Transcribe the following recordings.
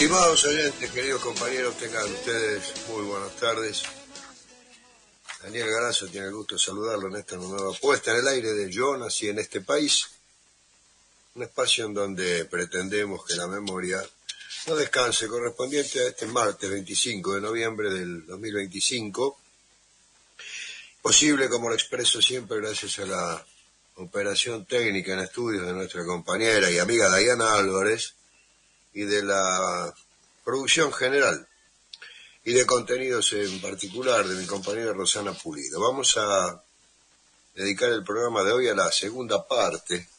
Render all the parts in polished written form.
Estimados oyentes, queridos compañeros, tengan ustedes muy buenas tardes. Daniel Garazo tiene el gusto de saludarlo en esta nueva puesta en el aire de Yo Nací en este país, un espacio en donde pretendemos que la memoria no descanse, correspondiente a este martes 25 de noviembre del 2025, posible, como lo expreso siempre, gracias a la operación técnica en estudios de nuestra compañera y amiga Dayana Álvarez, y de la producción general y de contenidos en particular de mi compañera Rosana Pulido. Vamos a dedicar el programa de hoy a la segunda parte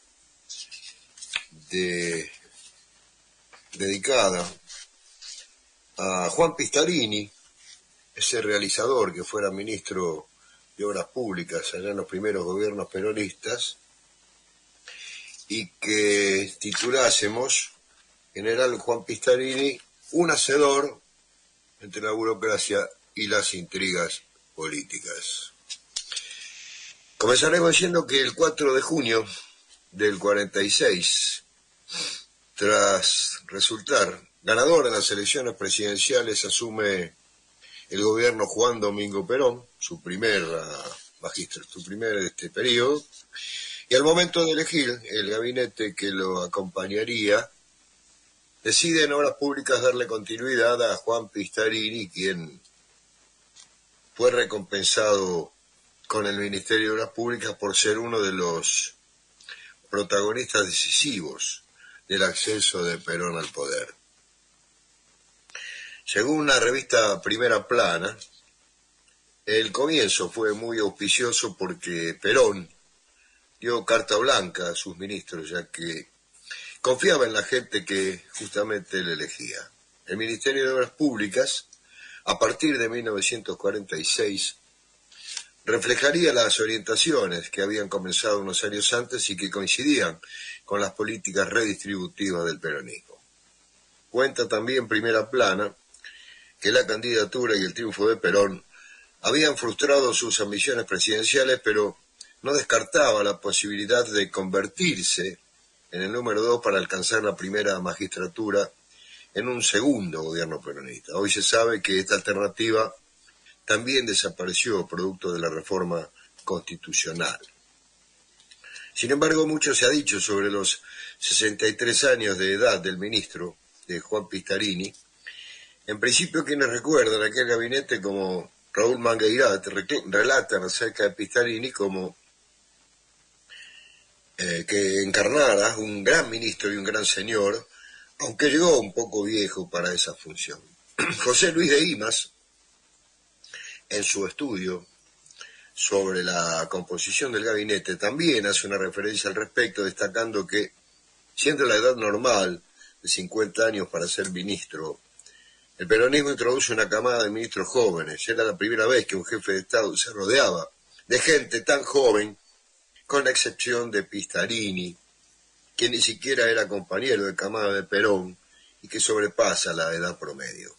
dedicada a Juan Pistarini, ese realizador que fuera ministro de Obras Públicas allá en los primeros gobiernos peronistas, y que titulásemos General Juan Pistarini, un hacedor entre la burocracia y las intrigas políticas. Comenzaremos diciendo que el 4 de junio del 46, tras resultar ganador en las elecciones presidenciales, asume el gobierno Juan Domingo Perón, su primer periodo, y al momento de elegir el gabinete que lo acompañaría, decide en Obras Públicas darle continuidad a Juan Pistarini, quien fue recompensado con el Ministerio de Obras Públicas por ser uno de los protagonistas decisivos del ascenso de Perón al poder. Según la revista Primera Plana, el comienzo fue muy auspicioso porque Perón dio carta blanca a sus ministros, ya que confiaba en la gente que justamente le elegía. El Ministerio de Obras Públicas, a partir de 1946, reflejaría las orientaciones que habían comenzado unos años antes y que coincidían con las políticas redistributivas del peronismo. Cuenta también Primera Plana que la candidatura y el triunfo de Perón habían frustrado sus ambiciones presidenciales, pero no descartaba la posibilidad de convertirse en el número 2 para alcanzar la primera magistratura en un segundo gobierno peronista. Hoy se sabe que esta alternativa también desapareció producto de la reforma constitucional. Sin embargo, mucho se ha dicho sobre los 63 años de edad del ministro, de Juan Pistarini. En principio, quienes recuerdan aquel gabinete como Raúl Mangueirat relatan acerca de Pistarini como que encarnara un gran ministro y un gran señor, aunque llegó un poco viejo para esa función. José Luis de Imas, en su estudio sobre la composición del gabinete, también hace una referencia al respecto, destacando que, siendo la edad normal de 50 años para ser ministro, el peronismo introduce una camada de ministros jóvenes. Era la primera vez que un jefe de Estado se rodeaba de gente tan joven, con la excepción de Pistarini, que ni siquiera era compañero de camada de Perón y que sobrepasa la edad promedio.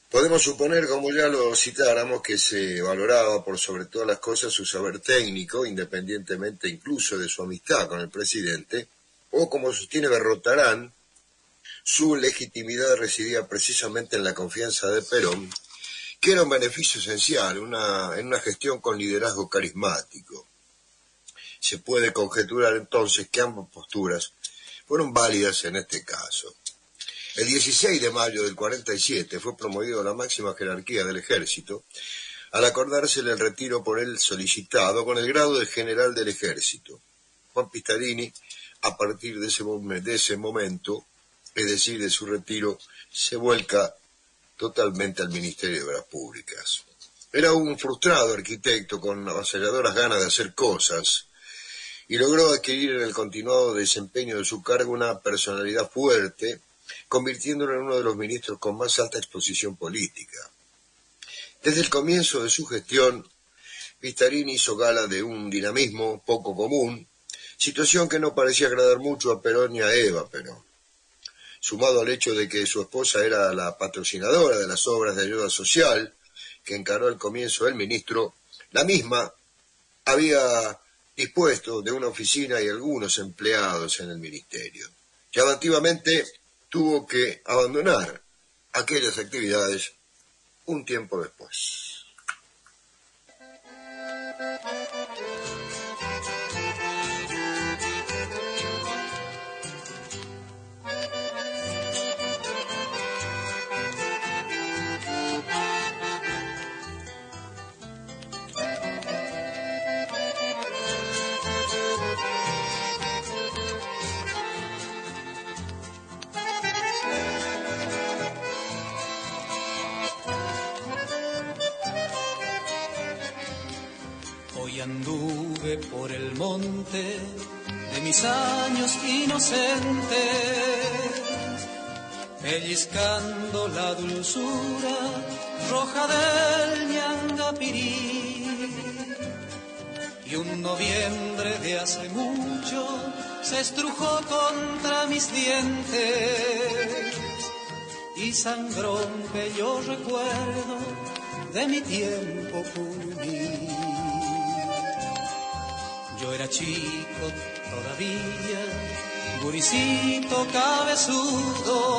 Podemos suponer, como ya lo citáramos, que se valoraba por sobre todas las cosas su saber técnico, independientemente incluso de su amistad con el presidente, o como sostiene Berrotarán, su legitimidad residía precisamente en la confianza de Perón, que era un beneficio esencial en una gestión con liderazgo carismático. Se puede conjeturar entonces que ambas posturas fueron válidas en este caso. El 16 de mayo del 47 fue promovido a la máxima jerarquía del ejército al acordársele el retiro por él solicitado con el grado de general del ejército. Juan Pistarini, a partir de ese momento, es decir, de su retiro, se vuelca totalmente al Ministerio de Obras Públicas. Era un frustrado arquitecto con avasalladoras ganas de hacer cosas, y logró adquirir en el continuado desempeño de su cargo una personalidad fuerte, convirtiéndolo en uno de los ministros con más alta exposición política. Desde el comienzo de su gestión, Pistarini hizo gala de un dinamismo poco común, situación que no parecía agradar mucho a Perón ni a Eva Perón. Sumado al hecho de que su esposa era la patrocinadora de las obras de ayuda social que encaró al comienzo el ministro, la misma había dispuesto de una oficina y algunos empleados en el ministerio. Llamativamente, tuvo que abandonar aquellas actividades un tiempo después. Hoy anduve por el monte de mis años inocentes, pellizcando la dulzura roja del ñangapirí. Y un noviembre de hace mucho se estrujó contra mis dientes y sangró un bello recuerdo de mi tiempo juvenil. Yo era chico todavía, guricito cabezudo,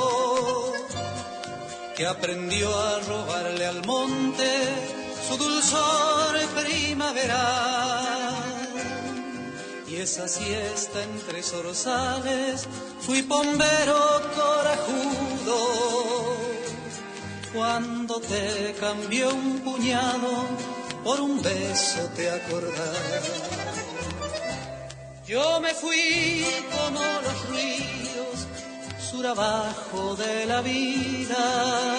que aprendió a robarle al monte su dulzor primaveral. Y esa siesta entre zorzales fui pombero corajudo, cuando te cambió un puñado por un beso, te acordás. Yo me fui como los ríos, sur abajo de la vida.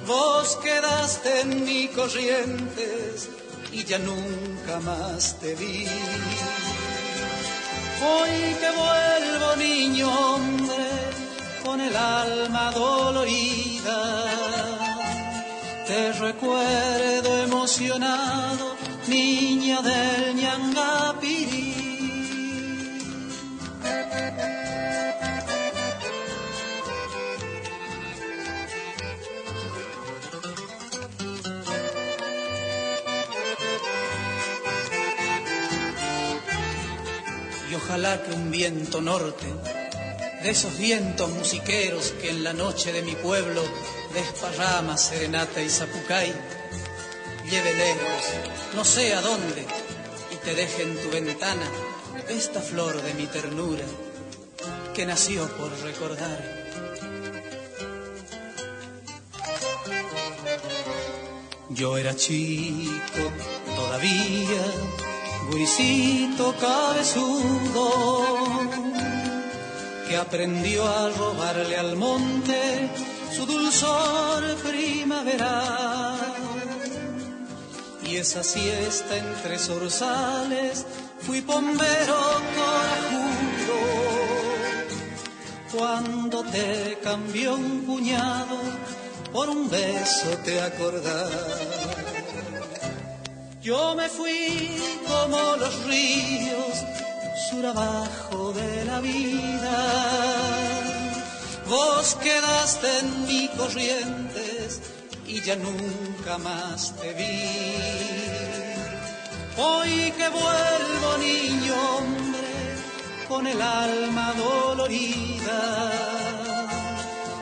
Vos quedaste en mis corrientes y ya nunca más te vi. Hoy que vuelvo, niño hombre, con el alma dolorida, te recuerdo emocionado, niña del ñangapirí. Y ojalá que un viento norte, de esos vientos musiqueros que en la noche de mi pueblo desparrama serenata y zapucay, lleve lejos, no sé a dónde, y te deje en tu ventana esta flor de mi ternura que nació por recordar. Yo era chico todavía, guricito cabezudo, que aprendió a robarle al monte su dulzor primaveral. Y esa siesta entre zorzales fui pombero corajudo, cuando te cambió un puñado por un beso, te acordás. Yo me fui como los ríos, sur abajo de la vida. Vos quedaste en mis corrientes y ya nunca más te vi. Hoy que vuelvo, niño hombre, con el alma dolorida,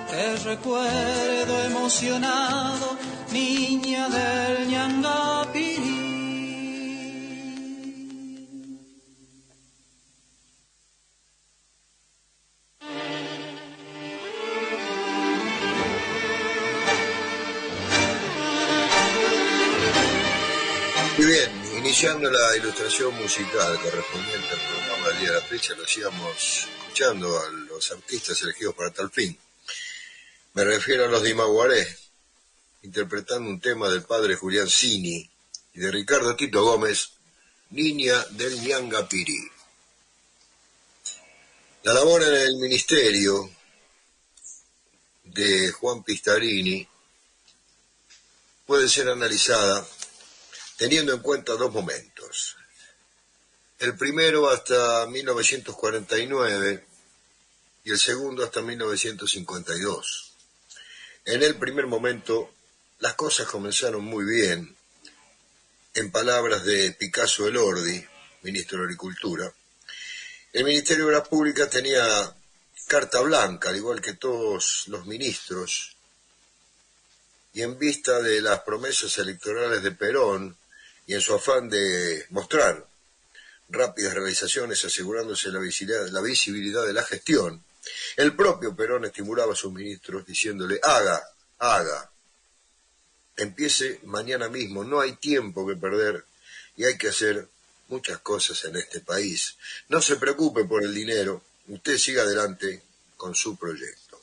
te recuerdo emocionado, niña del ñangapirí. Muy bien, iniciando la ilustración musical correspondiente al programa del día de la fecha, lo hacíamos escuchando a los artistas elegidos para tal fin. Me refiero a los de Imaguaré, interpretando un tema del padre Julián Cini y de Ricardo Tito Gómez, Niña del ñangapirí. La labor en el ministerio de Juan Pistarini puede ser analizada teniendo en cuenta dos momentos. El primero hasta 1949 y el segundo hasta 1952. En el primer momento, las cosas comenzaron muy bien. En palabras de Picasso Elordi, ministro de Agricultura, el Ministerio de Obras Públicas tenía carta blanca, al igual que todos los ministros, y en vista de las promesas electorales de Perón y en su afán de mostrar rápidas realizaciones asegurándose la visibilidad de la gestión, el propio Perón estimulaba a sus ministros diciéndole: haga, empiece mañana mismo, no hay tiempo que perder y hay que hacer muchas cosas en este país. No se preocupe por el dinero, usted siga adelante con su proyecto.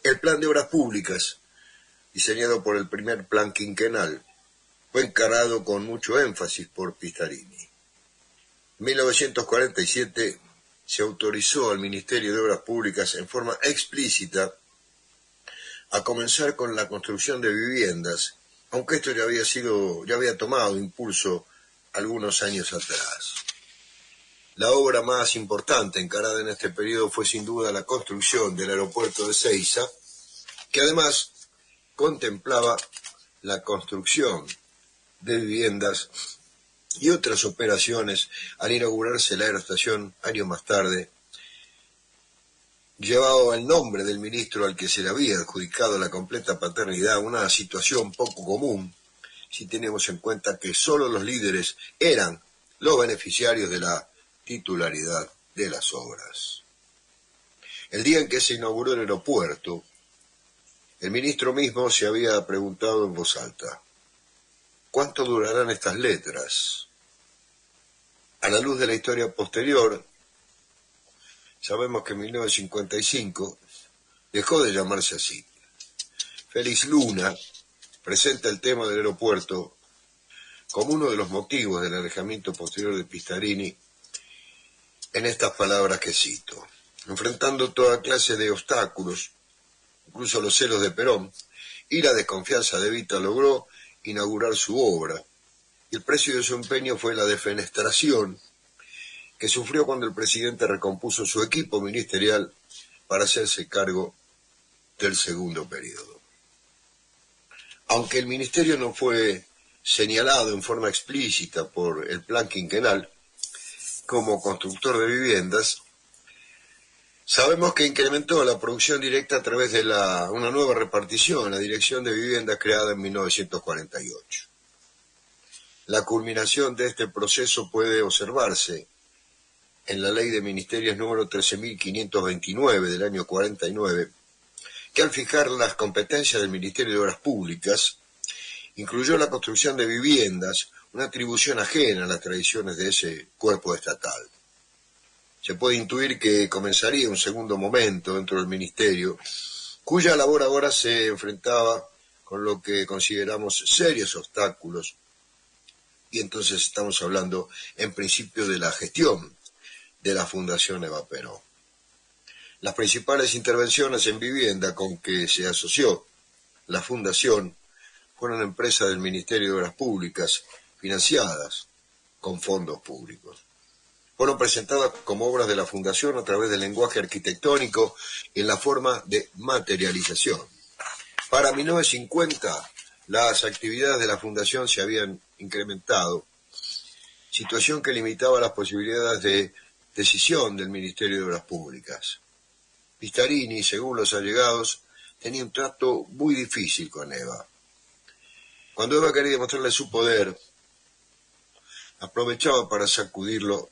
El plan de obras públicas, diseñado por el primer plan quinquenal, fue encarado con mucho énfasis por Pistarini. En 1947 se autorizó al Ministerio de Obras Públicas en forma explícita a comenzar con la construcción de viviendas, aunque esto ya había tomado impulso algunos años atrás. La obra más importante encarada en este periodo fue sin duda la construcción del aeropuerto de Seiza, que además contemplaba la construcción de viviendas y otras operaciones. Al inaugurarse la aeroestación años más tarde, llevaba el nombre del ministro al que se le había adjudicado la completa paternidad, una situación poco común si tenemos en cuenta que solo los líderes eran los beneficiarios de la titularidad de las obras. El día en que se inauguró el aeropuerto, el ministro mismo se había preguntado en voz alta: ¿cuánto durarán estas letras? A la luz de la historia posterior, sabemos que en 1955 dejó de llamarse así. Félix Luna presenta el tema del aeropuerto como uno de los motivos del alejamiento posterior de Pistarini en estas palabras que cito: enfrentando toda clase de obstáculos, incluso los celos de Perón y la desconfianza de Evita, logró inaugurar su obra, y el precio de su empeño fue la defenestración que sufrió cuando el presidente recompuso su equipo ministerial para hacerse cargo del segundo periodo. Aunque el ministerio no fue señalado en forma explícita por el plan quinquenal como constructor de viviendas, sabemos que incrementó la producción directa a través de una nueva repartición, la Dirección de Viviendas creada en 1948. La culminación de este proceso puede observarse en la Ley de Ministerios número 13.529 del año 49, que al fijar las competencias del Ministerio de Obras Públicas, incluyó la construcción de viviendas, una atribución ajena a las tradiciones de ese cuerpo estatal. Se puede intuir que comenzaría un segundo momento dentro del Ministerio, cuya labor ahora se enfrentaba con lo que consideramos serios obstáculos, y entonces estamos hablando en principio de la gestión de la Fundación Eva Perón. Las principales intervenciones en vivienda con que se asoció la Fundación fueron empresas del Ministerio de Obras Públicas financiadas con fondos públicos. Fueron presentadas como obras de la Fundación a través del lenguaje arquitectónico y en la forma de materialización. Para 1950, las actividades de la Fundación se habían incrementado, situación que limitaba las posibilidades de decisión del Ministerio de Obras Públicas. Pistarini, según los allegados, tenía un trato muy difícil con Eva. Cuando Eva quería demostrarle su poder, aprovechaba para sacudirlo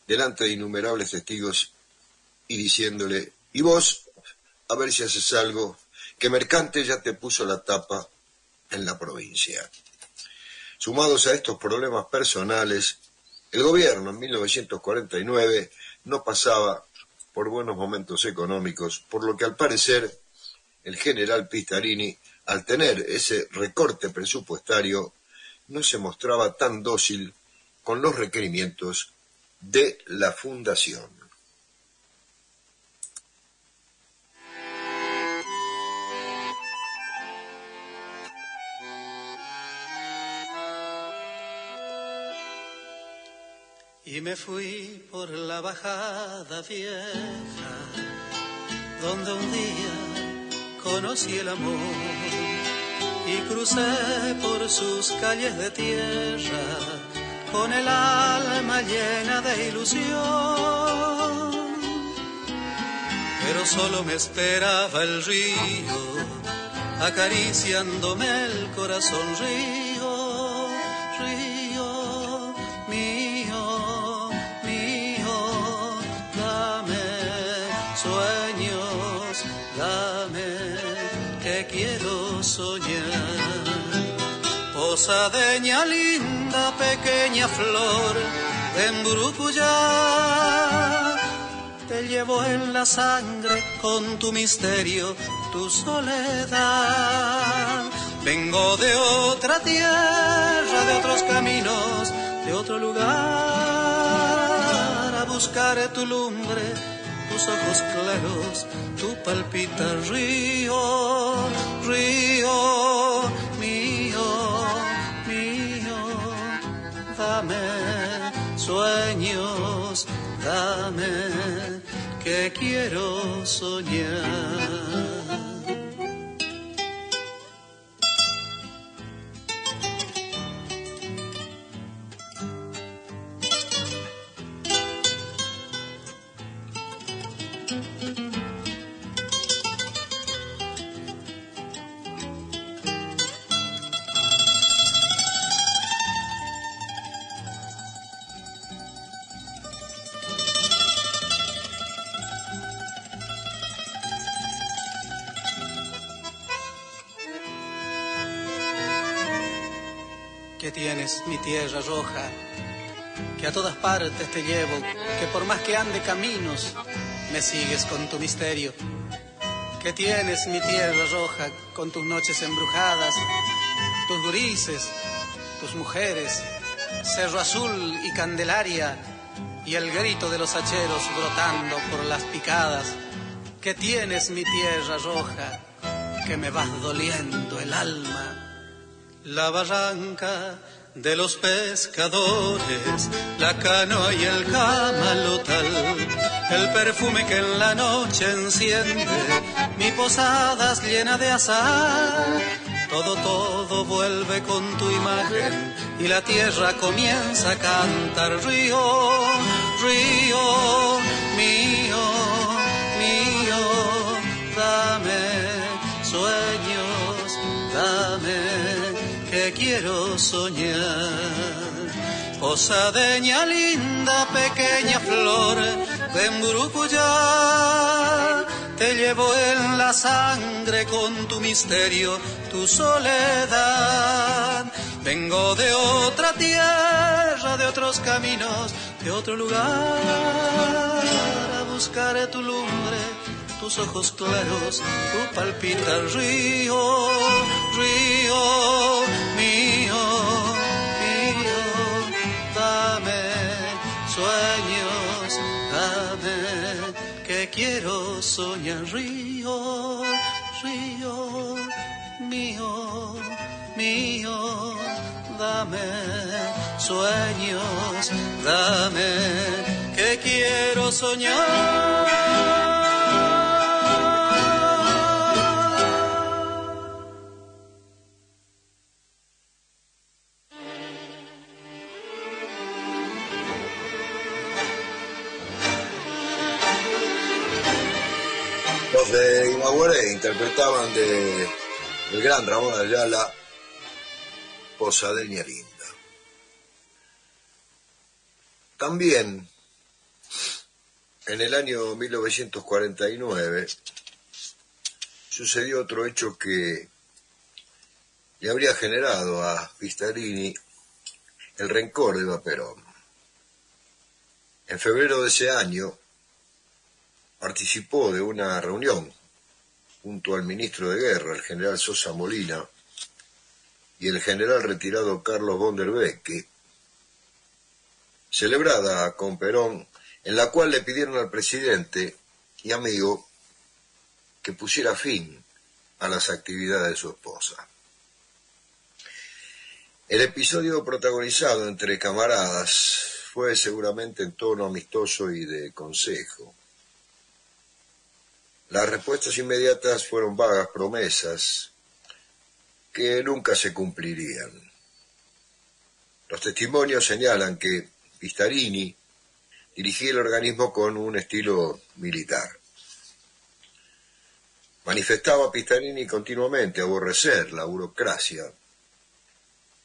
delante de innumerables testigos y diciéndole: y vos, a ver si haces algo, que Mercante ya te puso la tapa en la provincia. Sumados a estos problemas personales, el gobierno en 1949 no pasaba por buenos momentos económicos, por lo que al parecer el general Pistarini, al tener ese recorte presupuestario, no se mostraba tan dócil con los requerimientos de la Fundación. Y me fui por la bajada vieja, donde un día conocí el amor, y crucé por sus calles de tierra, con el alma llena de ilusión. pero solo me esperaba el río, acariciándome el corazón. Río, río, mío, mío, dame sueños, dame que quiero soñar. Posadeña linda, pequeña flor de Mburucuyá, te llevo en la sangre con tu misterio, tu soledad. Vengo de otra tierra, de otros caminos, de otro lugar, a buscar tu lumbre, tus ojos claros, tu palpita. Río, río, mío, mío, dame sueños, dame que quiero soñar. Que tienes mi tierra roja, que a todas partes te llevo, que por más que ande caminos, me sigues con tu misterio. Que tienes mi tierra roja, con tus noches embrujadas, tus gurises, tus mujeres, Cerro Azul y Candelaria, y el grito de los hacheros brotando por las picadas. Que tienes mi tierra roja, que me vas doliendo el alma. La barranca de los pescadores, la canoa y el camalotal, el perfume que en la noche enciende mi posadas llena de azahar. Todo vuelve con tu imagen y la tierra comienza a cantar. Río, río, mío, mío, dame sueños, dame que quiero soñar. Posadeña linda, pequeña flor de Mburucuyá, te llevo en la sangre con tu misterio, tu soledad. Vengo de otra tierra, de otros caminos, de otro lugar, a buscar tu lumbre, tus ojos claros, tu palpita. Río, río, mío, mío, dame sueños, dame que quiero soñar. Río, río, mío, mío, dame sueños, dame que quiero soñar. Los de Imaguaré interpretaban el gran Ramón Ayala, Posadeña linda. También, en el año 1949, sucedió otro hecho que le habría generado a Pistarini el rencor de Eva Perón. En febrero de ese año, participó de una reunión junto al ministro de Guerra, el general Sosa Molina, y el general retirado Carlos von der Becke, celebrada con Perón, en la cual le pidieron al presidente y amigo que pusiera fin a las actividades de su esposa. El episodio protagonizado entre camaradas fue seguramente en tono amistoso y de consejo. Las respuestas inmediatas fueron vagas promesas que nunca se cumplirían. Los testimonios señalan que Pistarini dirigía el organismo con un estilo militar. Manifestaba Pistarini continuamente aborrecer la burocracia,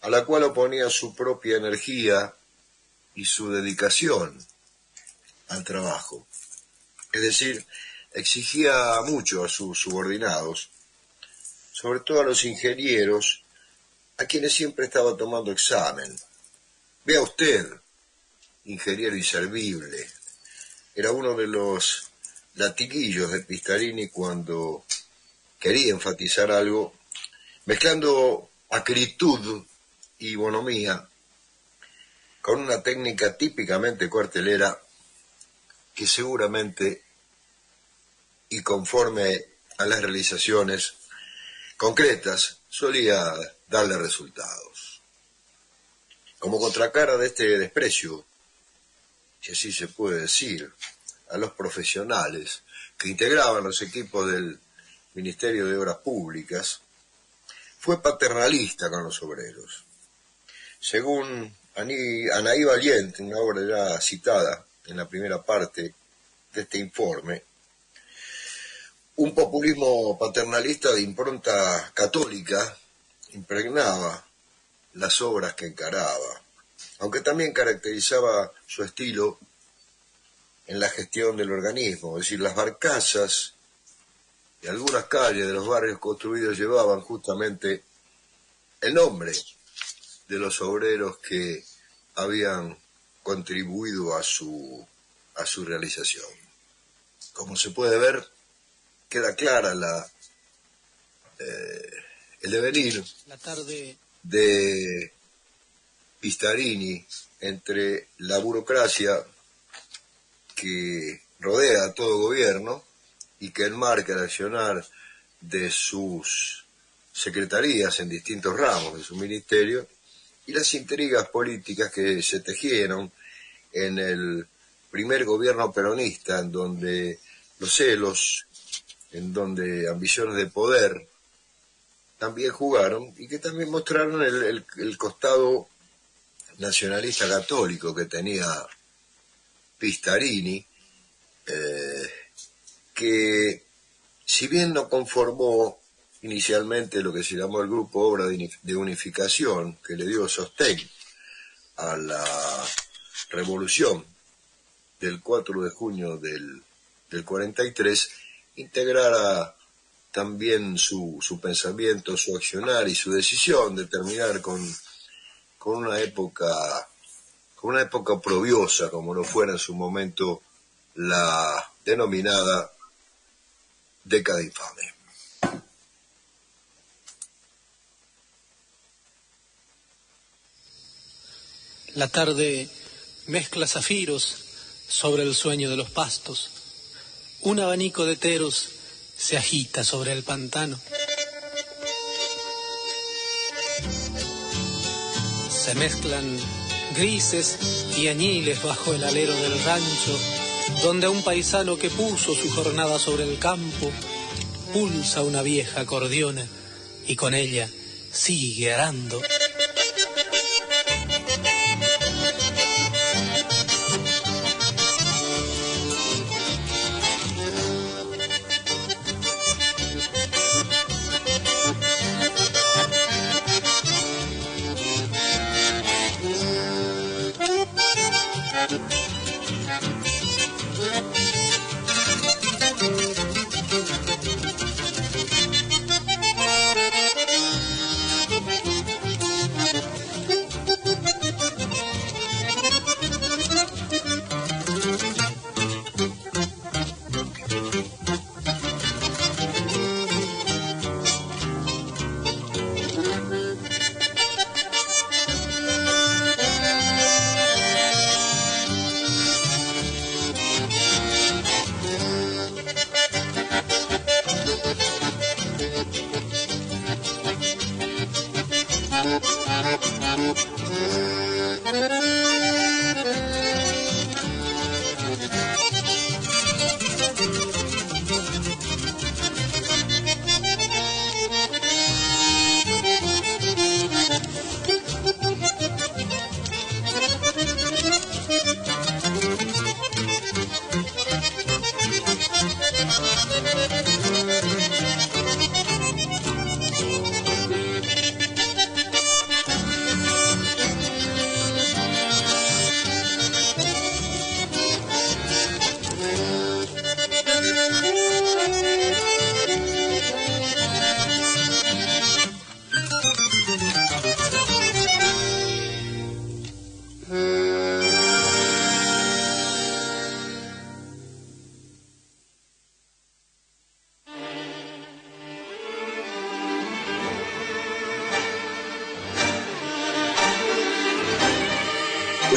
a la cual oponía su propia energía y su dedicación al trabajo. Es decir, exigía mucho a sus subordinados, sobre todo a los ingenieros, a quienes siempre estaba tomando examen. Vea usted, ingeniero inservible, era uno de los latiguillos de Pistarini cuando quería enfatizar algo, mezclando acritud y bonomía con una técnica típicamente cuartelera que seguramente y conforme a las realizaciones concretas solía darle resultados. Como contracara de este desprecio, si así se puede decir, a los profesionales que integraban los equipos del Ministerio de Obras Públicas, fue paternalista con los obreros. Según Anaí Valiente, una obra ya citada en la primera parte de este informe, un populismo paternalista de impronta católica impregnaba las obras que encaraba, aunque también caracterizaba su estilo en la gestión del organismo, es decir, las barcazas y algunas calles de los barrios construidos llevaban justamente el nombre de los obreros que habían contribuido a su realización. Como se puede ver, queda clara el devenir de Pistarini entre la burocracia que rodea a todo gobierno y que enmarca el accionar de sus secretarías en distintos ramos de su ministerio, y las intrigas políticas que se tejieron en el primer gobierno peronista, en donde los celos, en donde ambiciones de poder también jugaron, y que también mostraron el costado nacionalista católico que tenía Pistarini, que si bien no conformó inicialmente lo que se llamó el Grupo Obra de Unificación, que le dio sostén a la revolución del 4 de junio del 43, integrara también su pensamiento, su accionar y su decisión de terminar con una época oprobiosa, como lo fuera en su momento la denominada década infame. La tarde mezcla zafiros sobre el sueño de los pastos. Un abanico de teros se agita sobre el pantano. Se mezclan grises y añiles bajo el alero del rancho, donde un paisano que puso su jornada sobre el campo pulsa una vieja acordeona y con ella sigue arando.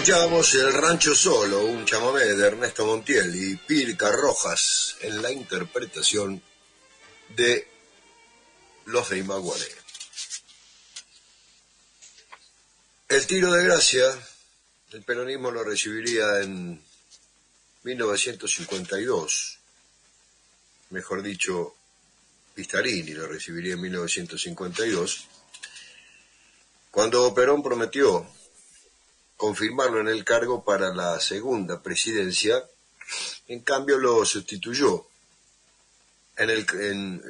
Escuchábamos El Rancho Solo, un chamamé de Ernesto Montiel y Pirca Rojas en la interpretación de Los de Imaguaré. El tiro de gracia, el peronismo lo recibiría en 1952, mejor dicho, Pistarini lo recibiría en 1952, cuando Perón prometió confirmarlo en el cargo para la segunda presidencia. En cambio lo sustituyó en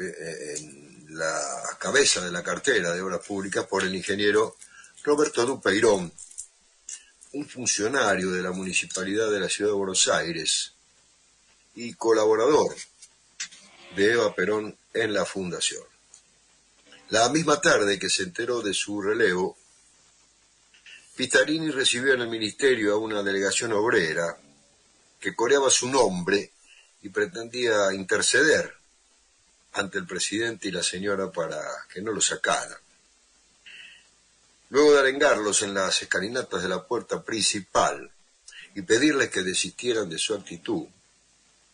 la cabeza de la cartera de Obras Públicas por el ingeniero Roberto Dupeirón, un funcionario de la Municipalidad de la Ciudad de Buenos Aires y colaborador de Eva Perón en la fundación. La misma tarde que se enteró de su relevo, Pistarini recibió en el ministerio a una delegación obrera que coreaba su nombre y pretendía interceder ante el presidente y la señora para que no lo sacaran. Luego de arengarlos en las escalinatas de la puerta principal y pedirles que desistieran de su actitud,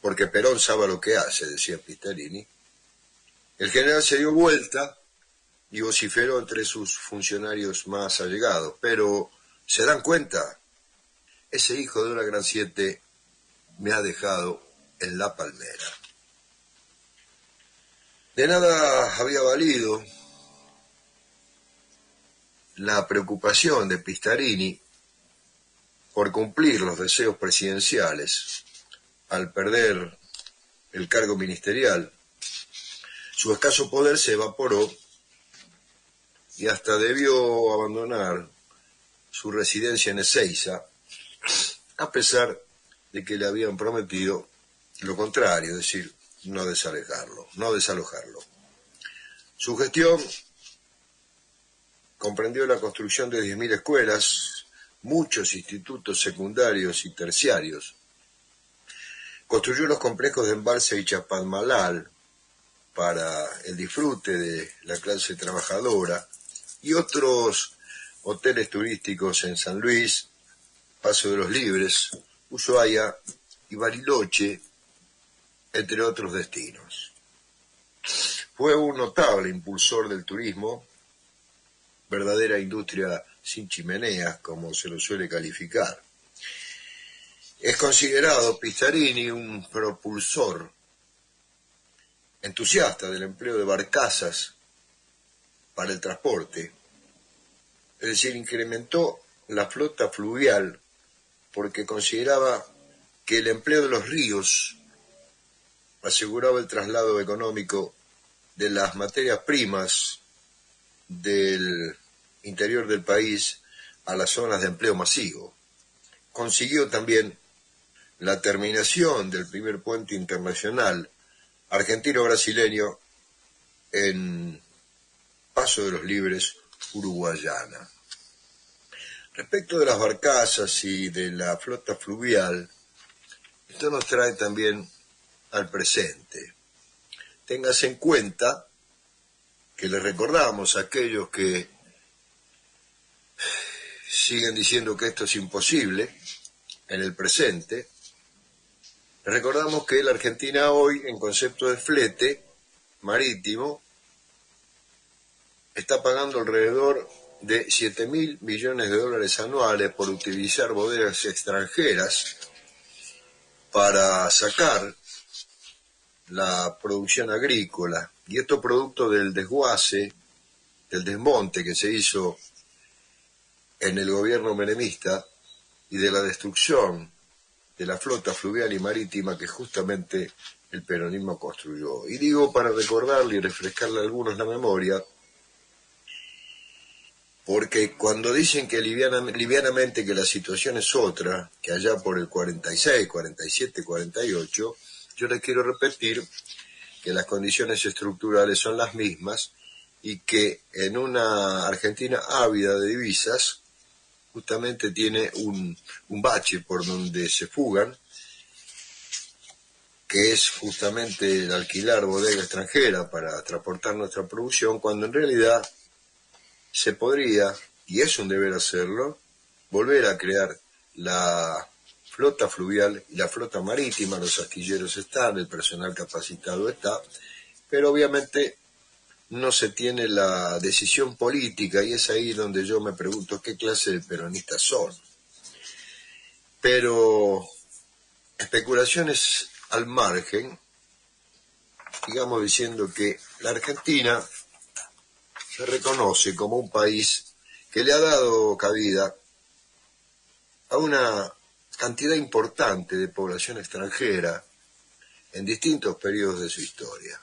porque Perón sabe lo que hace, decía Pistarini, el general se dio vuelta y vociferó entre sus funcionarios más allegados. Pero, ¿se dan cuenta? Ese hijo de una gran siete me ha dejado en la palmera. De nada había valido la preocupación de Pistarini por cumplir los deseos presidenciales al perder el cargo ministerial. Su escaso poder se evaporó y hasta debió abandonar su residencia en Ezeiza, a pesar de que le habían prometido lo contrario, es decir, no desalojarlo. Su gestión comprendió la construcción de 10.000 escuelas, muchos institutos secundarios y terciarios. Construyó los complejos de Embalse y Chapadmalal para el disfrute de la clase trabajadora y otros hoteles turísticos en San Luis, Paso de los Libres, Ushuaia y Bariloche, entre otros destinos. Fue un notable impulsor del turismo, verdadera industria sin chimeneas, como se lo suele calificar. Es considerado Pistarini un propulsor entusiasta del empleo de barcazas para el transporte, es decir, incrementó la flota fluvial porque consideraba que el empleo de los ríos aseguraba el traslado económico de las materias primas del interior del país a las zonas de empleo masivo. Consiguió también la terminación del primer puente internacional argentino-brasileño en Paso de los Libres, Uruguayana. Respecto de las barcazas y de la flota fluvial, esto nos trae también al presente. Téngase en cuenta que les recordamos a aquellos que siguen diciendo que esto es imposible en el presente, les recordamos que la Argentina hoy, en concepto de flete marítimo, está pagando alrededor de 7.000 millones de dólares anuales por utilizar bodegas extranjeras para sacar la producción agrícola, y esto producto del desguace, del desmonte que se hizo en el gobierno menemista y de la destrucción de la flota fluvial y marítima que justamente el peronismo construyó. Y digo para recordarle y refrescarle a algunos la memoria, porque cuando dicen que livianamente que la situación es otra, que allá por el 46, 47, 48, yo les quiero repetir que las condiciones estructurales son las mismas y que en una Argentina ávida de divisas, justamente tiene un bache por donde se fugan, que es justamente el alquilar bodega extranjera para transportar nuestra producción, cuando en realidad se podría, y es un deber hacerlo, volver a crear la flota fluvial y la flota marítima, los astilleros están, el personal capacitado está, pero obviamente no se tiene la decisión política, y es ahí donde yo me pregunto qué clase de peronistas son. Pero especulaciones al margen, digamos diciendo que la Argentina se reconoce como un país que le ha dado cabida a una cantidad importante de población extranjera en distintos periodos de su historia,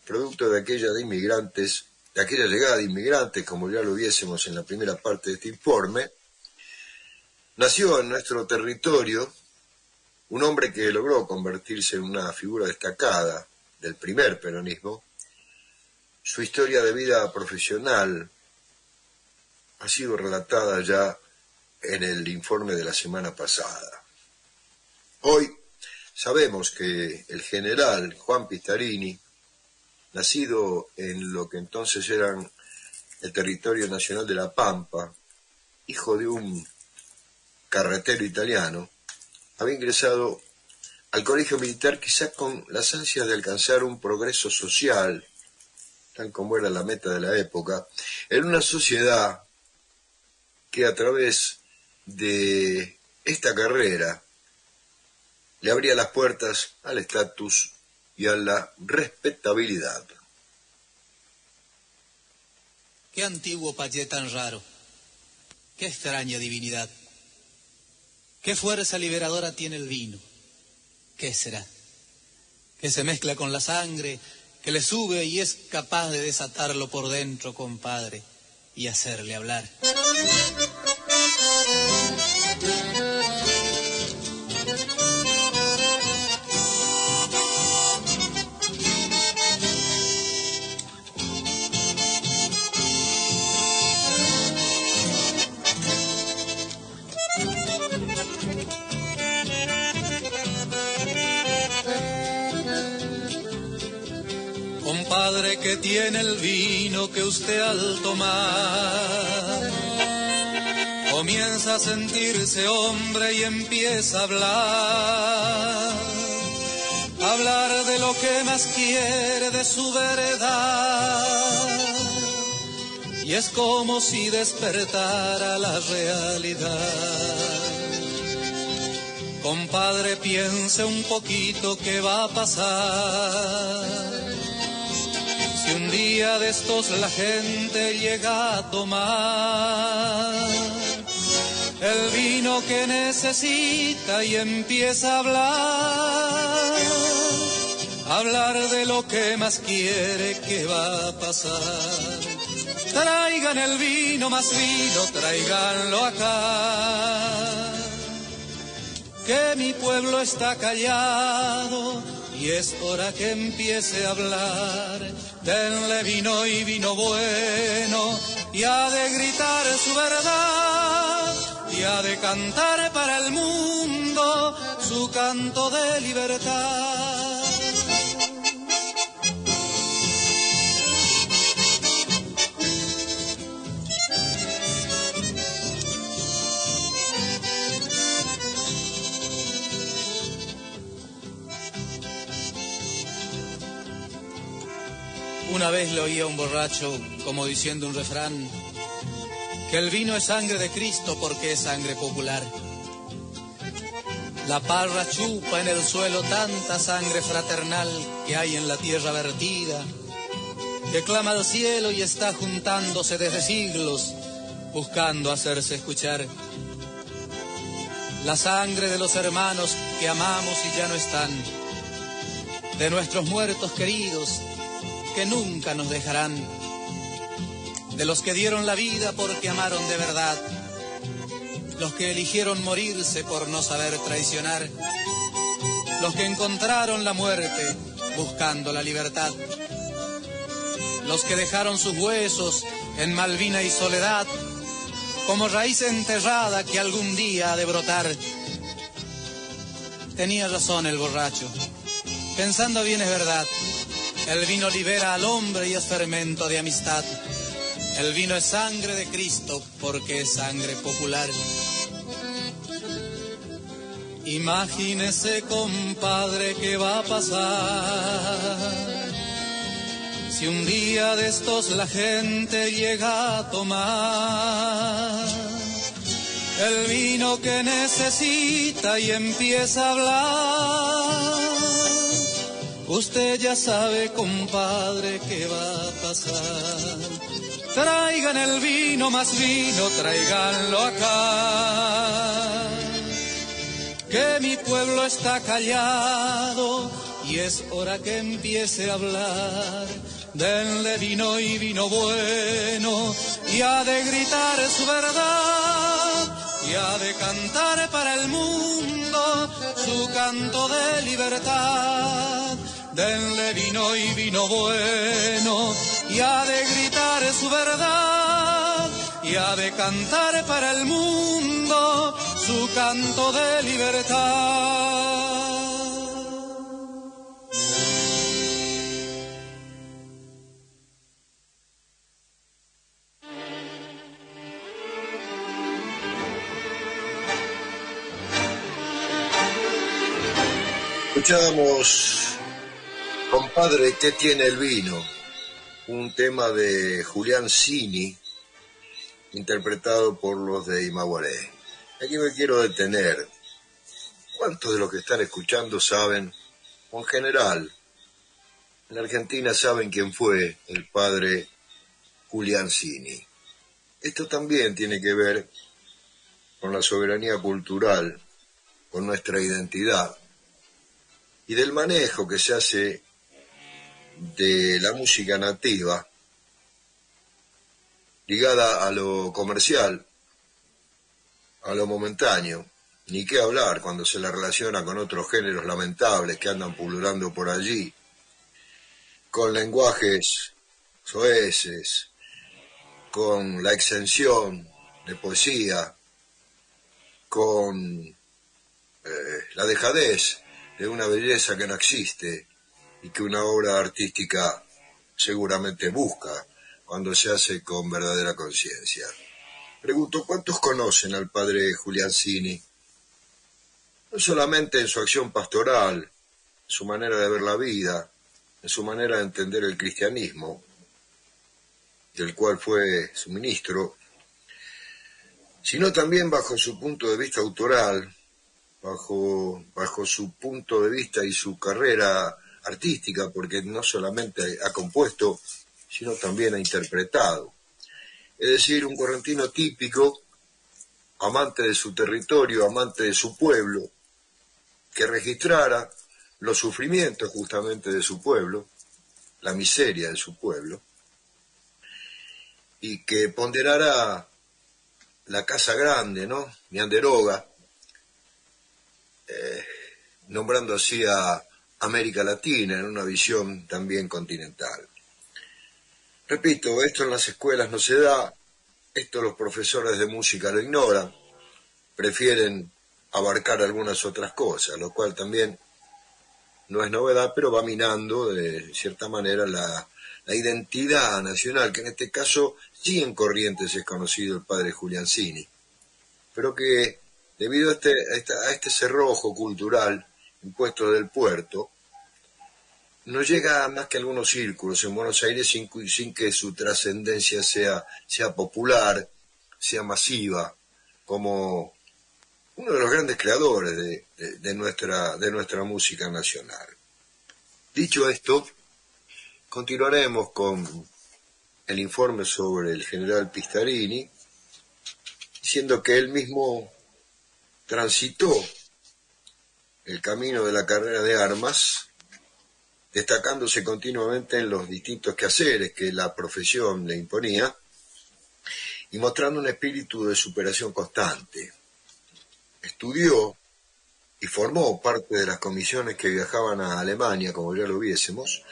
producto de aquella llegada de inmigrantes, como ya lo viésemos en la primera parte de este informe. Nació en nuestro territorio un hombre que logró convertirse en una figura destacada del primer peronismo. Su historia de vida profesional ha sido relatada ya en el informe de la semana pasada. Hoy sabemos que el general Juan Pistarini, nacido en lo que entonces eran el territorio nacional de La Pampa, hijo de un carretero italiano, había ingresado al colegio militar quizás con las ansias de alcanzar un progreso social, tan como era la meta de la época, en una sociedad que a través de esta carrera le abría las puertas al estatus y a la respetabilidad. Qué antiguo payé tan raro, qué extraña divinidad, qué fuerza liberadora tiene el vino. ¿Qué será? Que se mezcla con la sangre, que le sube y es capaz de desatarlo por dentro, compadre, y hacerle hablar. Compadre, que tiene el vino que usted al tomar comienza a sentirse hombre y empieza a hablar de lo que más quiere, de su verdad, y es como si despertara la realidad. Compadre, piense un poquito qué va a pasar si un día de estos la gente llega a tomar el vino que necesita y empieza a hablar de lo que más quiere, ¿qué va a pasar? Traigan el vino, más vino, tráiganlo acá, que mi pueblo está callado y es hora que empiece a hablar. Denle vino y vino bueno, y ha de gritar su verdad, y ha de cantar para el mundo su canto de libertad. Una vez le oía a un borracho como diciendo un refrán, que el vino es sangre de Cristo porque es sangre popular. La parra chupa en el suelo tanta sangre fraternal que hay en la tierra vertida, que clama al cielo y está juntándose desde siglos, buscando hacerse escuchar. La sangre de los hermanos que amamos y ya no están, de nuestros muertos queridos que nunca nos dejarán, de los que dieron la vida porque amaron de verdad, los que eligieron morirse por no saber traicionar, los que encontraron la muerte buscando la libertad, los que dejaron sus huesos en Malvina y soledad, como raíz enterrada que algún día ha de brotar. Tenía razón el borracho, pensando bien es verdad. El vino libera al hombre y es fermento de amistad. El vino es sangre de Cristo porque es sangre popular. Imagínese, compadre, qué va a pasar si un día de estos la gente llega a tomar el vino que necesita y empieza a hablar. Usted ya sabe, compadre, qué va a pasar. Traigan el vino, más vino, tráiganlo acá. Que mi pueblo está callado y es hora que empiece a hablar. Denle vino y vino bueno, y ha de gritar su verdad, y ha de cantar para el mundo su canto de libertad. Denle vino y vino bueno, y ha de gritar su verdad, y ha de cantar para el mundo su canto de libertad. Escuchábamos, compadre, ¿qué tiene el vino? Un tema de Julián Cini, interpretado por los de Imaguaré. Aquí me quiero detener. ¿Cuántos de los que están escuchando saben, o en general, en Argentina saben quién fue el padre Julián Cini? Esto también tiene que ver con la soberanía cultural, con nuestra identidad, y del manejo que se hace de la música nativa ligada a lo comercial, a lo momentáneo, ni qué hablar cuando se la relaciona con otros géneros lamentables que andan pululando por allí, con lenguajes soeces, con la exención de poesía, con la dejadez de una belleza que no existe y que una obra artística seguramente busca cuando se hace con verdadera conciencia. Pregunto, ¿cuántos conocen al padre Julián Cini? No solamente en su acción pastoral, en su manera de ver la vida, en su manera de entender el cristianismo, del cual fue su ministro, sino también bajo su punto de vista autoral, bajo su punto de vista y su carrera artística, porque no solamente ha compuesto, sino también ha interpretado. Es decir, un correntino típico, amante de su territorio, amante de su pueblo, que registrara los sufrimientos justamente de su pueblo, la miseria de su pueblo, y que ponderara la casa grande, ¿no? Mianderoga, nombrando así a América Latina en una visión también continental. Repito, esto en las escuelas no se da, esto los profesores de música lo ignoran, prefieren abarcar algunas otras cosas, lo cual también no es novedad, pero va minando de cierta manera la identidad nacional, que en este caso sí en Corrientes es conocido el padre Julián Cini, pero que debido a este cerrojo cultural impuesto del puerto, no llega más que a algunos círculos en Buenos Aires sin que su trascendencia sea popular, sea masiva, como uno de los grandes creadores de nuestra música nacional. Dicho esto, continuaremos con el informe sobre el general Pistarini, diciendo que él mismo transitó el camino de la carrera de armas, destacándose continuamente en los distintos quehaceres que la profesión le imponía y mostrando un espíritu de superación constante. Estudió y formó parte de las comisiones que viajaban a Alemania, como ya lo viésemos,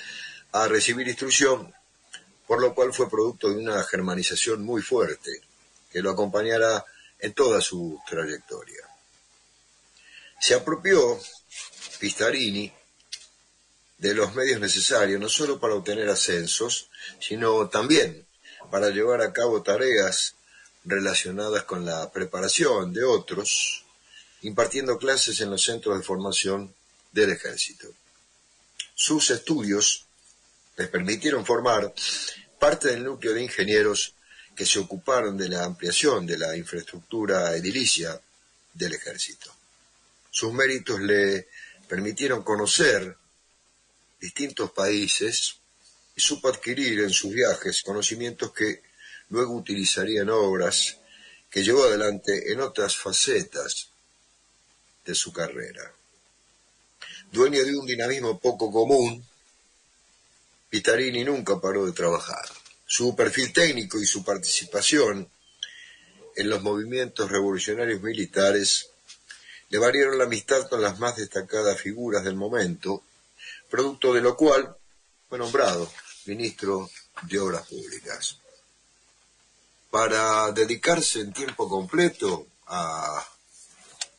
a recibir instrucción, por lo cual fue producto de una germanización muy fuerte que lo acompañará en toda su trayectoria. Se apropió Pistarini de los medios necesarios, no solo para obtener ascensos, sino también para llevar a cabo tareas relacionadas con la preparación de otros impartiendo clases en los centros de formación del ejército. Sus estudios les permitieron formar parte del núcleo de ingenieros que se ocuparon de la ampliación de la infraestructura edilicia del ejército. Sus méritos le permitieron conocer distintos países y supo adquirir en sus viajes conocimientos que luego utilizaría en obras que llevó adelante en otras facetas de su carrera. Dueño de un dinamismo poco común, Pittarini nunca paró de trabajar. Su perfil técnico y su participación en los movimientos revolucionarios militares le valieron la amistad con las más destacadas figuras del momento, producto de lo cual fue nombrado ministro de Obras Públicas. Para dedicarse en tiempo completo a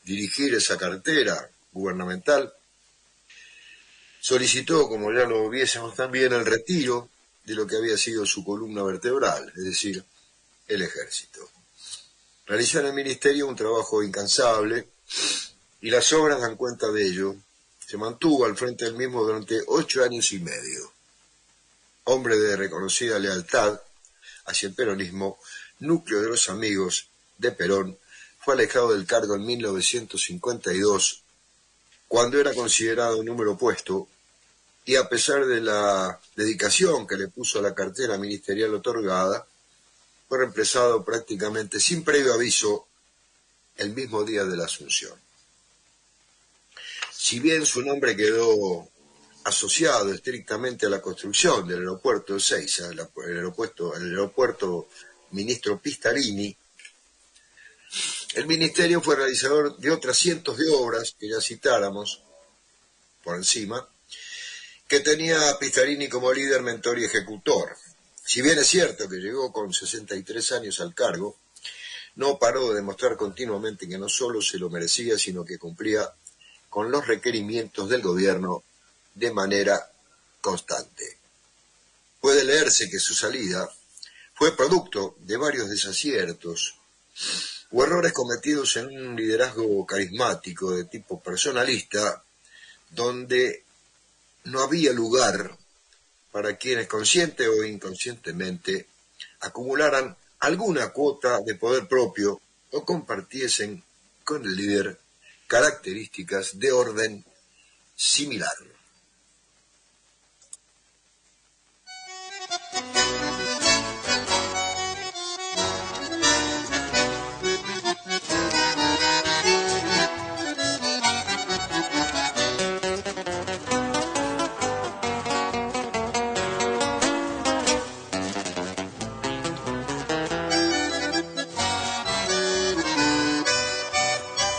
dirigir esa cartera gubernamental, solicitó, como ya lo viésemos también, el retiro de lo que había sido su columna vertebral, es decir, el ejército. Realizó en el ministerio un trabajo incansable y las obras dan cuenta de ello. Se mantuvo al frente del mismo durante 8 años y medio. Hombre de reconocida lealtad hacia el peronismo, núcleo de los amigos de Perón, fue alejado del cargo en 1952, cuando era considerado un número puesto, y a pesar de la dedicación que le puso a la cartera ministerial otorgada, fue reemplazado prácticamente sin previo aviso el mismo día de la asunción. Si bien su nombre quedó asociado estrictamente a la construcción del aeropuerto de Ezeiza, el aeropuerto ministro Pistarini, el ministerio fue realizador de otras cientos de obras que ya citáramos por encima, que tenía a Pistarini como líder, mentor y ejecutor. Si bien es cierto que llegó con 63 años al cargo, no paró de demostrar continuamente que no solo se lo merecía, sino que cumplía con los requerimientos del gobierno de manera constante. Puede leerse que su salida fue producto de varios desaciertos o errores cometidos en un liderazgo carismático de tipo personalista, donde no había lugar para quienes consciente o inconscientemente acumularan alguna cuota de poder propio o compartiesen con el líder características de orden similar.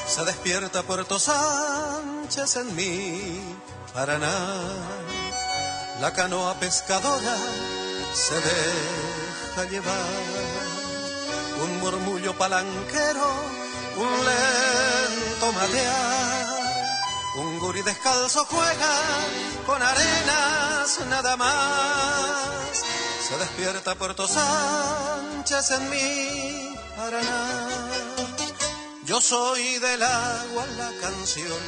Se despierta Puerto Sánchez en mi Paraná, la canoa pescadora se deja llevar, un murmullo palanquero, un lento matear, un gurí descalzo juega con arenas nada más. Se despierta Puerto Sánchez en mi Paraná. Yo soy del agua la canción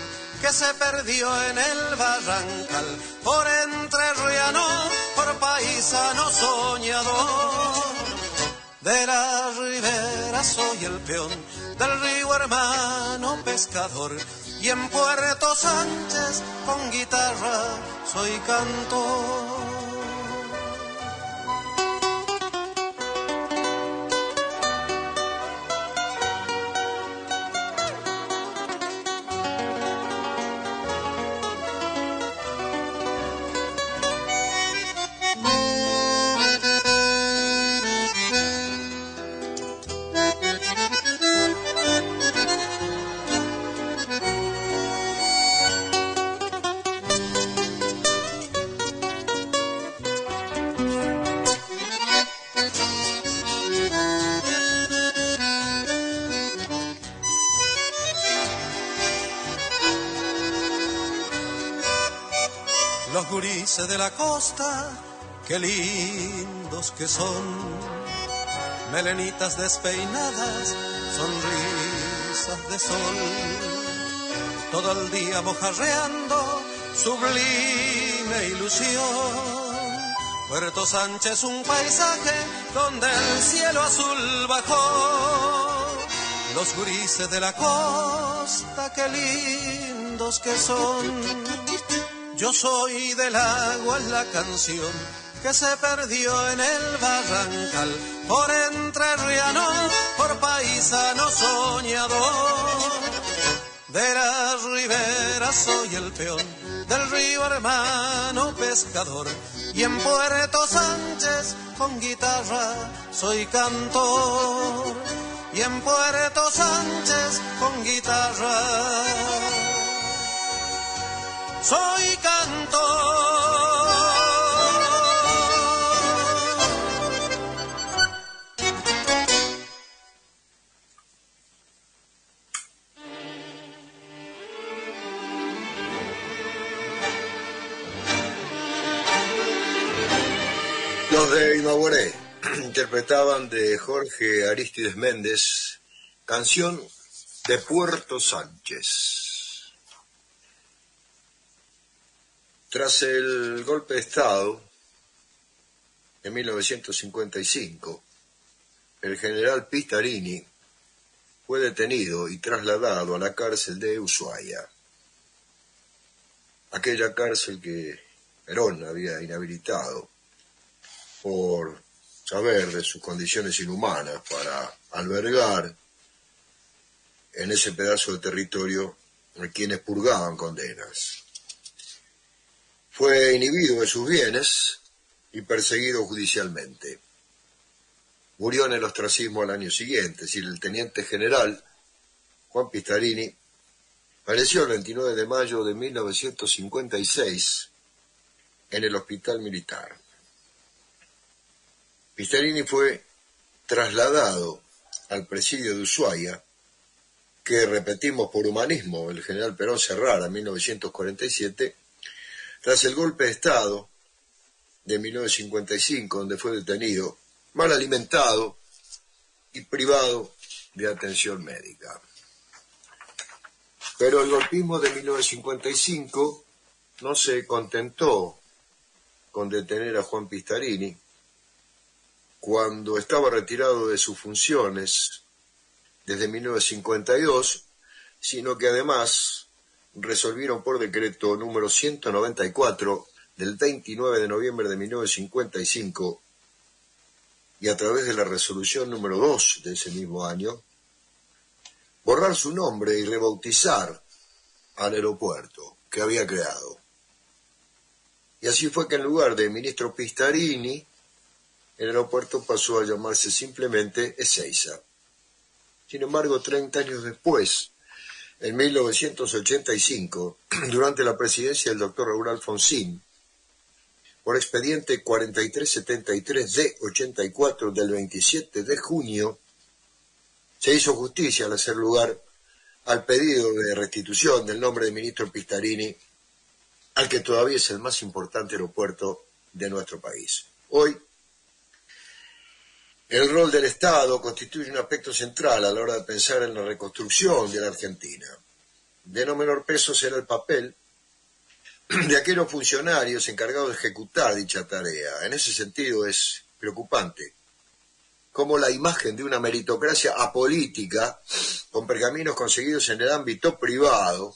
que se perdió en el barrancal, por entrerriano, por paisano soñador. De la ribera soy el peón, del río hermano pescador, y en Puerto Sánchez con guitarra soy cantor. Los gurises de la costa, qué lindos que son, melenitas despeinadas, sonrisas de sol. todo el día mojarreando, sublime ilusión. Puerto Sánchez, un paisaje donde el cielo azul bajó. Los gurises de la costa, qué lindos que son. Yo soy del agua, es la canción que se perdió en el barrancal, por entrerriano, por paisano soñador. De la ribera soy el peón, del río hermano pescador, y en Puerto Sánchez con guitarra soy cantor, y en Puerto Sánchez con guitarra soy cantor. Los de Imaboré interpretaban de Jorge Aristides Méndez, canción de Puerto Sánchez. Tras el golpe de Estado de 1955, el general Pistarini fue detenido y trasladado a la cárcel de Ushuaia, aquella cárcel que Perón había inhabilitado por saber de sus condiciones inhumanas para albergar en ese pedazo de territorio a quienes purgaban condenas. Fue inhibido de sus bienes y perseguido judicialmente. Murió en el ostracismo al año siguiente, es decir, el teniente general Juan Pistarini falleció el 29 de mayo de 1956 en el hospital militar. Pistarini fue trasladado al presidio de Ushuaia, que repetimos por humanismo el general Perón cerrara en 1947, tras el golpe de Estado de 1955, donde fue detenido, mal alimentado y privado de atención médica. Pero el golpismo de 1955 no se contentó con detener a Juan Pistarini. Cuando estaba retirado de sus funciones desde 1952, sino que además resolvieron por decreto número 194 del 29 de noviembre de 1955 y a través de la resolución número 2 de ese mismo año, borrar su nombre y rebautizar al aeropuerto que había creado. Y así fue que en lugar de ministro Pistarini, el aeropuerto pasó a llamarse simplemente Ezeiza. Sin embargo, 30 años después, en 1985, durante la presidencia del doctor Raúl Alfonsín, por expediente 4373-D84 del 27 de junio, se hizo justicia al hacer lugar al pedido de restitución del nombre del ministro Pistarini, al que todavía es el más importante aeropuerto de nuestro país. Hoy, el rol del Estado constituye un aspecto central a la hora de pensar en la reconstrucción de la Argentina. De no menor peso será el papel de aquellos funcionarios encargados de ejecutar dicha tarea. En ese sentido es preocupante cómo la imagen de una meritocracia apolítica, con pergaminos conseguidos en el ámbito privado,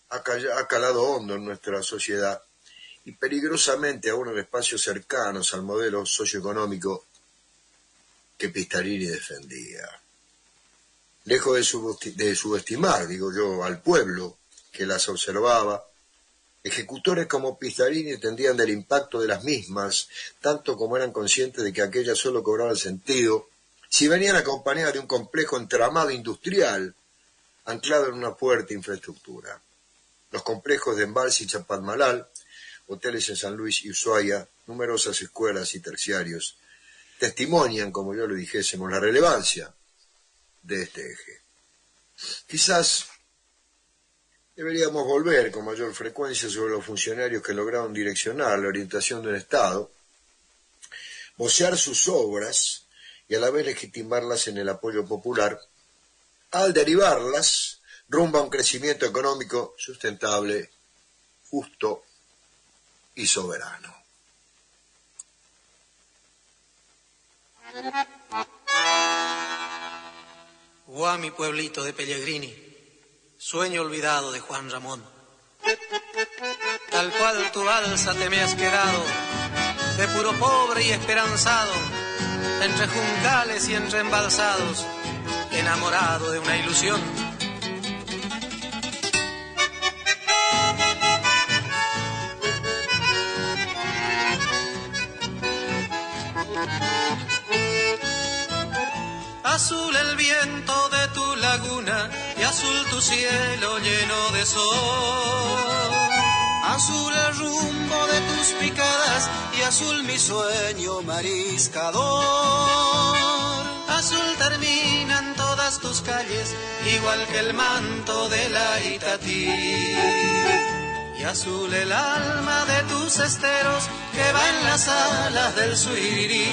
ha calado hondo en nuestra sociedad y peligrosamente aún en espacios cercanos al modelo socioeconómico que Pistarini defendía. Lejos de subestimar, digo yo, al pueblo que las observaba, ejecutores como Pistarini entendían del impacto de las mismas, tanto como eran conscientes de que aquellas solo cobraban sentido si venían acompañadas de un complejo entramado industrial anclado en una fuerte infraestructura. Los complejos de Embalse y Chapadmalal, hoteles en San Luis y Ushuaia, numerosas escuelas y terciarios, testimonian, como yo le dijésemos, la relevancia de este eje. Quizás deberíamos volver con mayor frecuencia sobre los funcionarios que lograron direccionar la orientación de un Estado, vocear sus obras y a la vez legitimarlas en el apoyo popular, al derivarlas rumbo a un crecimiento económico sustentable, justo y soberano. Guá, mi pueblito de Pellegrini, sueño olvidado de Juan Ramón. Tal cual tu balsa te me has quedado, de puro pobre y esperanzado, entre juncales y entre embalsados, enamorado de una ilusión. Azul el viento de tu laguna y azul tu cielo lleno de sol. Azul el rumbo de tus picadas y azul mi sueño mariscador. Azul terminan todas tus calles, igual que el manto de la Itatí. Y azul el alma de tus esteros que va en las alas del Suirí.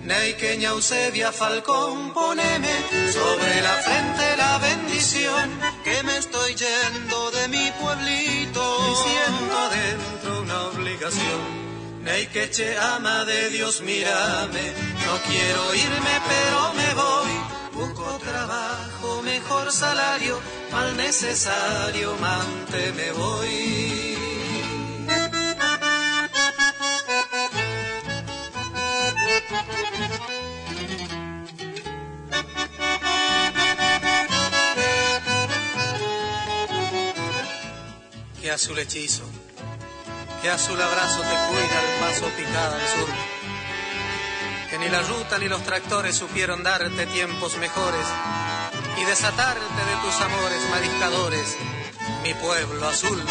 Neiqueña Eusebia Falcón, poneme sobre la frente la bendición, que me estoy yendo de mi pueblito y siento dentro una obligación. Neiqueche, ama de Dios, mírame, no quiero irme pero me voy. Busco trabajo, mejor salario, mal necesario, mante me voy. Qué azul hechizo, qué azul abrazo te cuida al paso picada al sur. Que ni la ruta ni los tractores supieron darte tiempos mejores y desatarte de tus amores mariscadores, mi pueblo azul.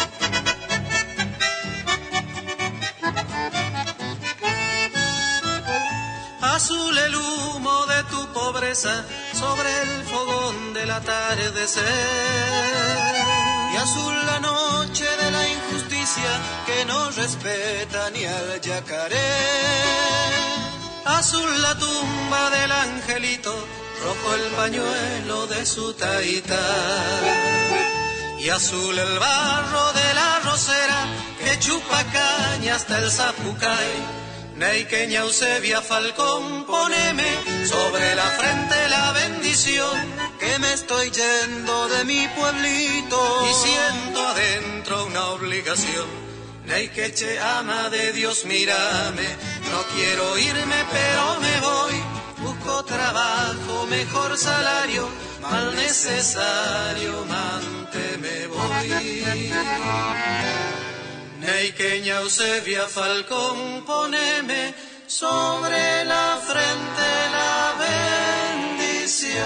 Azul el humo de tu pobreza sobre el fogón del atardecer. Y azul la noche de la injusticia que no respeta ni al yacaré. Azul la tumba del angelito, rojo el pañuelo de su taita. Y azul el barro de la rosera que chupa caña hasta el Zapucay. Neiqueña Eusebia Falcón, poneme sobre la frente la bendición, que me estoy yendo de mi pueblito y siento adentro una obligación. Neiqueche, ama de Dios, mírame, no quiero irme pero me voy. Busco trabajo, mejor salario, mal necesario, mante me voy. Neiqueña Eusebia Falcón, poneme sobre la frente la bendición.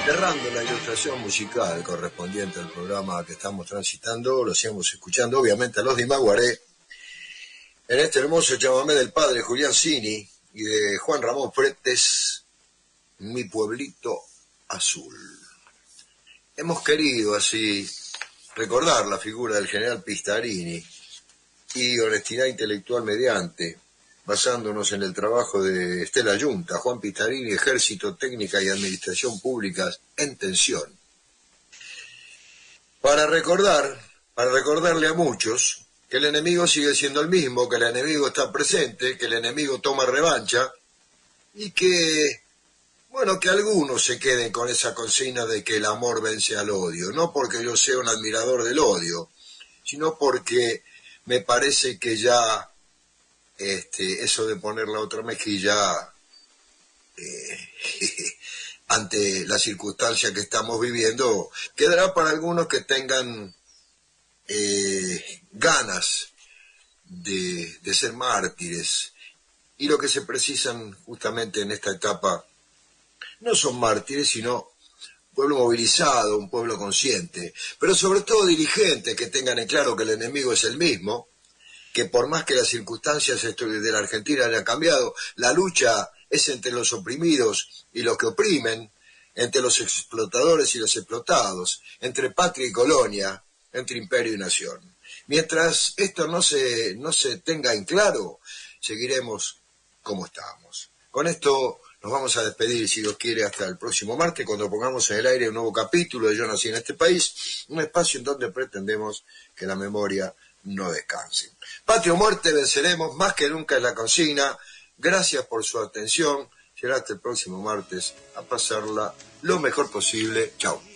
Cerrando la ilustración musical correspondiente al programa que estamos transitando, lo sigamos escuchando obviamente a los de Imaguaré, en este hermoso chamamé del padre Julián Cini y de Juan Ramón Fretes, Mi Pueblito Azul. Hemos querido así recordar la figura del general Pistarini y honestidad intelectual mediante, basándonos en el trabajo de Estela Yunta, Juan Pistarini, Ejército, Técnica y Administración Públicas en Tensión. Para recordarle a muchos que el enemigo sigue siendo el mismo, que el enemigo está presente, que el enemigo toma revancha y que, bueno, que algunos se queden con esa consigna de que el amor vence al odio, no porque yo sea un admirador del odio, sino porque me parece que ya eso de poner la otra mejilla ante la circunstancia que estamos viviendo quedará para algunos que tengan ganas de ser mártires, y lo que se precisan justamente en esta etapa no son mártires sino un pueblo movilizado, un pueblo consciente, pero sobre todo dirigentes que tengan en claro que el enemigo es el mismo, que por más que las circunstancias de la Argentina hayan cambiado, la lucha es entre los oprimidos y los que oprimen, entre los explotadores y los explotados, entre patria y colonia, entre imperio y nación. Mientras esto no se tenga en claro, seguiremos como estamos. Con esto nos vamos a despedir, si Dios quiere, hasta el próximo martes, cuando pongamos en el aire un nuevo capítulo de Yo Nací en este País, un espacio en donde pretendemos que la memoria no descanse. Patria o muerte, venceremos, más que nunca es la consigna. Gracias por su atención. Será hasta el próximo martes, a pasarla lo mejor posible. Chao.